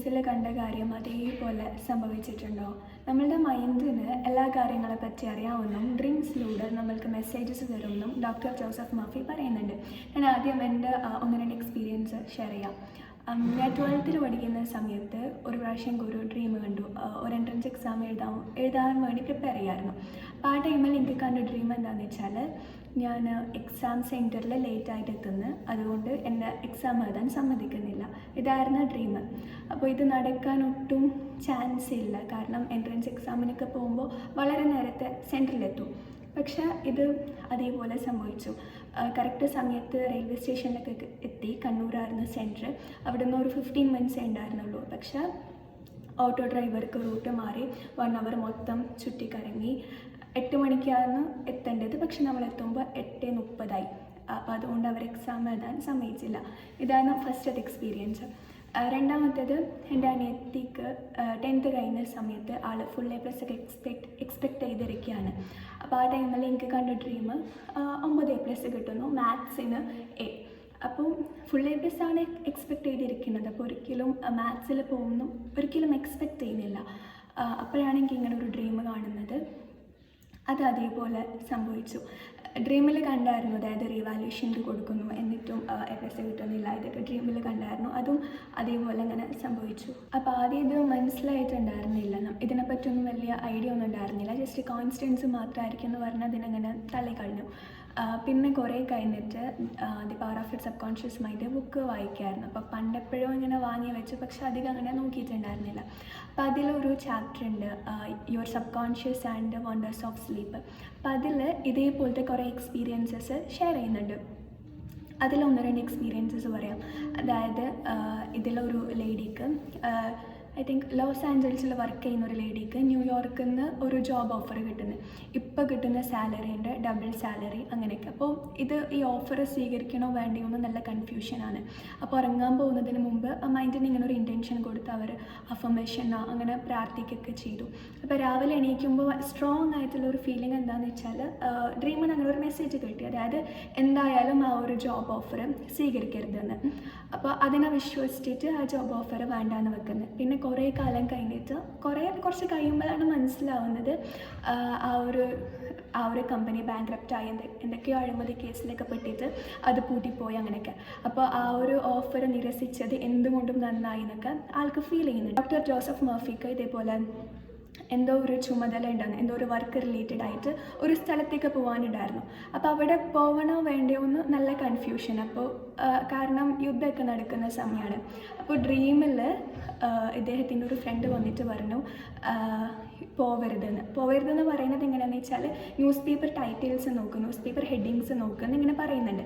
ഡ്രീംസിൽ കണ്ട കാര്യം അതേപോലെ സംഭവിച്ചിട്ടുണ്ടോ? നമ്മളുടെ മൈൻഡിന് എല്ലാ കാര്യങ്ങളെ പറ്റി അറിയാവുന്നതും ഡ്രീംസിലൂടെ നമ്മൾക്ക് മെസ്സേജസ് തരുമെന്നും ഡോക്ടർ ജോസഫ് മർഫി പറയുന്നുണ്ട്. ഞാൻ ആദ്യം എൻ്റെ ഒന്ന് രണ്ട് എക്സ്പീരിയൻസ് ഷെയർ ചെയ്യാം. ഞാൻ 12th പഠിക്കുന്ന സമയത്ത് ഒരു പ്രാവശ്യം ഒരു ഡ്രീം കണ്ടു. ഒരു എൻട്രൻസ് എക്സാം എഴുതാൻ വേണ്ടി പ്രിപ്പയർ ചെയ്യായിരുന്നു. അപ്പോൾ ആ ടൈമിൽ എനിക്ക് കണ്ട ഡ്രീം എന്താണെന്ന് വെച്ചാൽ, ഞാൻ എക്സാം സെൻറ്ററിൽ ലേറ്റായിട്ട് എത്തുന്നു, അതുകൊണ്ട് എന്നെ എക്സാം എഴുതാൻ സമ്മതിക്കുന്നില്ല. ഇതായിരുന്നു ഡ്രീം. അപ്പോൾ ഇത് നടക്കാൻ ഒട്ടും ചാൻസ് ഇല്ല, കാരണം എൻട്രൻസ് എക്സാമിനൊക്കെ പോകുമ്പോൾ വളരെ നേരത്തെ സെൻറ്ററിലെത്തും. പക്ഷേ ഇത് അതേപോലെ സംഭവിച്ചു. കറക്റ്റ് സമയത്ത് റെയിൽവേ സ്റ്റേഷനിലൊക്കെ എത്തി. കണ്ണൂരായിരുന്നു സെൻറ്റർ. അവിടെ നിന്ന് ഒരു 15 minutes ഉണ്ടായിരുന്നുള്ളൂ. പക്ഷേ ഓട്ടോ ഡ്രൈവർക്ക് റൂട്ട് മാറി 1 hour മൊത്തം ചുറ്റിക്കറങ്ങി 8 മണിക്കായിരുന്നു എത്തേണ്ടത്. പക്ഷെ നമ്മൾ എത്തുമ്പോൾ 8:30 അപ്പോൾ അതുകൊണ്ട് അവർ എക്സാം എഴുതാൻ സമ്മതിച്ചില്ല. ഇതാണ് ഫസ്റ്റത്തെ എക്സ്പീരിയൻസ്. രണ്ടാമത്തേത്, എൻ്റെ അനിയത്തിക്ക് 10th കഴിഞ്ഞ സമയത്ത് ആൾ ഫുൾ A+ ഒക്കെ എക്സ്പെക്റ്റ് ചെയ്തിരിക്കുകയാണ്. അപ്പോൾ ആ ടൈമിൽ എനിക്ക് കണ്ട ഡ്രീം 9 A+ കിട്ടുന്നു, മാത്സിന് A. അപ്പോൾ ഫുൾ A+ ആണ് എക്സ്പെക്റ്റ് ചെയ്തിരിക്കുന്നത്. അപ്പോൾ ഒരിക്കലും മാത്സിൽ പോകുന്നു ഒരിക്കലും എക്സ്പെക്റ്റ് ചെയ്യുന്നില്ല. അപ്പോഴാണ് എനിക്ക് ഇങ്ങനെ ഒരു ഡ്രീം കാണുന്നത്. അത് അതേപോലെ സംഭവിച്ചു. ഡ്രീമിൽ കണ്ടായിരുന്നു, അതായത് റീവാല്യൂഷനിൽ കൊടുക്കുന്നു എന്നിട്ടും A+ കിട്ടുന്നില്ല. ഇതൊക്കെ ഡ്രീമിൽ കണ്ടായിരുന്നു. അതും അതേപോലെ അങ്ങനെ സംഭവിച്ചു. അപ്പോൾ ആദ്യം ഇത് മനസ്സിലായിട്ടുണ്ടായിരുന്നില്ല, ഇതിനെപ്പറ്റിയൊന്നും വലിയ ഐഡിയ ഒന്നും ഉണ്ടായിരുന്നില്ല. ജസ്റ്റ് കോൺസ്റ്റൻസ് മാത്രമായിരിക്കും എന്ന് പറഞ്ഞാൽ അതിനങ്ങനെ തള്ളിക്കളഞ്ഞു. പിന്നെ കുറേ കഴിഞ്ഞിട്ട് the power of your subconscious mind book വായിക്കായിരുന്നു. അപ്പോൾ പണ്ടെപ്പോഴും ഇങ്ങനെ വാങ്ങി വെച്ചു, പക്ഷെ അധികം അങ്ങനെ നോക്കിയിട്ടുണ്ടായിരുന്നില്ല. അപ്പോൾ അതിലൊരു ചാപ്റ്റർ ഉണ്ട്, your sub conscious and wonders of sleep. അപ്പോൾ അതിൽ ഇതേപോലത്തെ കുറേ എക്സ്പീരിയൻസസ് ഷെയർ ചെയ്യുന്നുണ്ട്. അതിലൊന്ന് രണ്ട് എക്സ്പീരിയൻസസ് പറയാം. അതായത് ഇതിലൊരു ലേഡിക്ക്, ഐ തിങ്ക് ലോസ് ആഞ്ചൽസിൽ വർക്ക് ചെയ്യുന്ന ഒരു ലേഡിക്ക് ന്യൂയോർക്കിൽ നിന്ന് ഒരു ജോബ് ഓഫർ കിട്ടുന്നത്. ഇപ്പോൾ കിട്ടുന്ന സാലറീൻ്റെ ഡബിൾ സാലറി അങ്ങനെയൊക്കെ. അപ്പോൾ ഈ ഓഫർ സ്വീകരിക്കണോ വേണ്ടയോ എന്ന് നല്ല കൺഫ്യൂഷനാണ്. അപ്പോൾ ഉറങ്ങാൻ പോകുന്നതിന് മുമ്പ് മൈൻഡിന് ഇങ്ങനെ ഒരു ഇൻറ്റൻഷൻ കൊടുത്ത് അവർ അഫർമേഷനോ അങ്ങനെ പ്രാർത്ഥിക്കുകയൊക്കെ ചെയ്തു. അപ്പോൾ രാവിലെ എണീക്കുമ്പോൾ സ്ട്രോങ് ആയിട്ടുള്ളൊരു ഫീലിംഗ് എന്താണെന്ന് വെച്ചാൽ, ഡ്രീമിന് അങ്ങനെ ഒരു മെസ്സേജ് കിട്ടി, അതായത് എന്തായാലും ആ ഒരു ജോബ് ഓഫർ സ്വീകരിക്കരുതെന്ന്. അപ്പോൾ അതിനെ വിശ്വസിച്ചിട്ട് ആ ജോബ് ഓഫർ വേണ്ടാന്ന് വെക്കുന്നത്. പിന്നെ കുറേ കാലം കഴിഞ്ഞിട്ട് കുറച്ച് കഴിയുമ്പോഴാണ് മനസ്സിലാവുന്നത് ആ ഒരു കമ്പനി ബാങ്ക്രപ്റ്റ് ആയി, എന്തൊക്കെയോ അഴിമതി കേസിലൊക്കെ പെട്ടിട്ട് അത് പൂട്ടിപ്പോയി അങ്ങനെയൊക്കെ. അപ്പോൾ ആ ഒരു ഓഫർ നിരസിച്ചത് എന്തുകൊണ്ടും നന്നായി എന്നൊക്കെ ആൾക്ക് ഫീൽ ചെയ്യുന്നുണ്ട്. ഡോക്ടർ ജോസഫ് മർഫിക്ക് ഇതേപോലെ എന്തോ ഒരു ചുമതല ഉണ്ടായിരുന്നു, എന്തോ ഒരു വർക്ക് റിലേറ്റഡ് ആയിട്ട് ഒരു സ്ഥലത്തേക്ക് പോകാനുണ്ടായിരുന്നു. അപ്പോൾ അവിടെ പോകണോ വേണ്ടയോ എന്ന് നല്ല കൺഫ്യൂഷൻ. അപ്പോൾ കാരണം യുദ്ധമൊക്കെ നടക്കുന്ന സമയമാണ്. അപ്പോൾ ഡ്രീമിൽ ഇദ്ദേഹത്തിൻ്റെ ഒരു ഫ്രണ്ട് വന്നിട്ട് പറഞ്ഞു പോവരുതെന്ന് പറയുന്നത് എങ്ങനെയാണെന്ന് വെച്ചാൽ, ന്യൂസ് പേപ്പർ ടൈറ്റിൽസ് നോക്കുക, ന്യൂസ് പേപ്പർ ഹെഡിങ്സ് നോക്കുക എന്നിങ്ങനെ പറയുന്നുണ്ട്.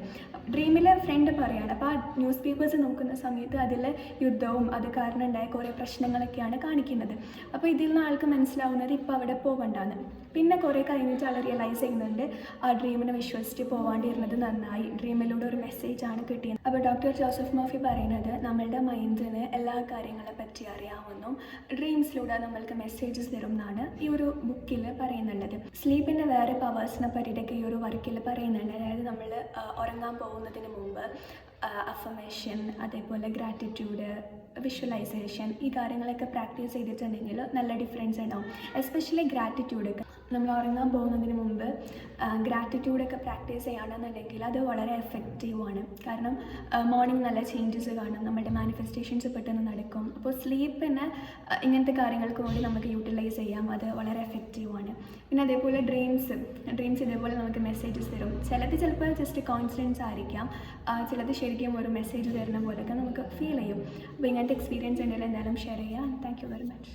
ഡ്രീമിലെ ഫ്രണ്ട് പറയാണ്. അപ്പോൾ ആ ന്യൂസ് പേപ്പേഴ്സ് നോക്കുന്ന സമയത്ത് അതിൽ യുദ്ധവും അത് കാരണം ഉണ്ടായ കുറേ പ്രശ്നങ്ങളൊക്കെയാണ് കാണിക്കുന്നത്. അപ്പോൾ ഇതിൽ നിന്ന് ആൾക്ക് മനസ്സിലാവുന്നത് ഇപ്പോൾ അവിടെ പോകണ്ടാന്ന്. പിന്നെ കുറേ കഴിഞ്ഞിട്ട് ആൾ റിയലൈസ് ചെയ്യുന്നുണ്ട് ആ ഡ്രീമിനെ വിശ്വസിച്ച് പോകാണ്ടിരുന്നത് നന്നായി, ഡ്രീമിലൂടെ ഒരു മെസ്സേജാണ് കിട്ടിയത്. അപ്പോൾ ഡോക്ടർ ജോസഫ് മർഫി പറയുന്നത്, നമ്മളുടെ മൈൻഡിന് എല്ലാ കാര്യങ്ങളെ പറ്റി അറിയാമെന്നും ഡ്രീംസിലൂടെ നമ്മൾക്ക് മെസ്സേജസ് തരും എന്നാണ് ഈ ഒരു ബുക്കിൽ പറയുന്നുള്ളത്. സ്ലീപ്പിൻ്റെ വേറെ പവേഴ്സിനെ പറ്റിയിട്ടൊക്കെ ഈ ഒരു വർക്കിൽ പറയുന്നുണ്ട്. അതായത് നമ്മൾ ഉറങ്ങാൻ പോകുന്നതിന് മുമ്പ് അഫർമേഷൻ, അതേപോലെ ഗ്രാറ്റിറ്റ്യൂഡ്, വിഷ്വലൈസേഷൻ, ഈ കാര്യങ്ങളൊക്കെ പ്രാക്ടീസ് ചെയ്തിട്ടുണ്ടെങ്കിൽ നല്ല ഡിഫറൻസ് ഉണ്ടാവും. എസ്പെഷ്യലി ഗ്രാറ്റിറ്റ്യൂഡൊക്കെ നമ്മൾ ഉറങ്ങാൻ പോകുന്നതിന് മുമ്പ് ഗ്രാറ്റിറ്റ്യൂഡൊക്കെ പ്രാക്ടീസ് ചെയ്യുകയാണെന്നുണ്ടെങ്കിൽ അത് വളരെ എഫക്റ്റീവാണ്. കാരണം മോർണിംഗ് നല്ല ചേഞ്ചസ് കാണും, നമ്മുടെ മാനിഫെസ്റ്റേഷൻസ് പെട്ടെന്ന് നടക്കും. അപ്പോൾ സ്ലീപ്പിനെ ഇങ്ങനത്തെ കാര്യങ്ങൾക്ക് വേണ്ടി നമുക്ക് യൂട്ടിലൈസ് ചെയ്യാം, അത് വളരെ എഫക്റ്റീവാണ്. പിന്നെ അതേപോലെ ഡ്രീംസ് ഇതേപോലെ നമുക്ക് മെസ്സേജസ് തരും. ചിലപ്പോൾ ജസ്റ്റ് കോൺഫിഡൻസ് ആയിരിക്കാം, ചിലത് ശരിക്കും ഒരു മെസ്സേജ് തരുന്ന പോലെയൊക്കെ നമുക്ക് ഫീൽ ചെയ്യും. അപ്പോൾ ഇങ്ങനത്തെ എക്സ്പീരിയൻസ് ഉണ്ടെങ്കിൽ എന്തായാലും ഷെയർ ചെയ്യാം. Thank you very much.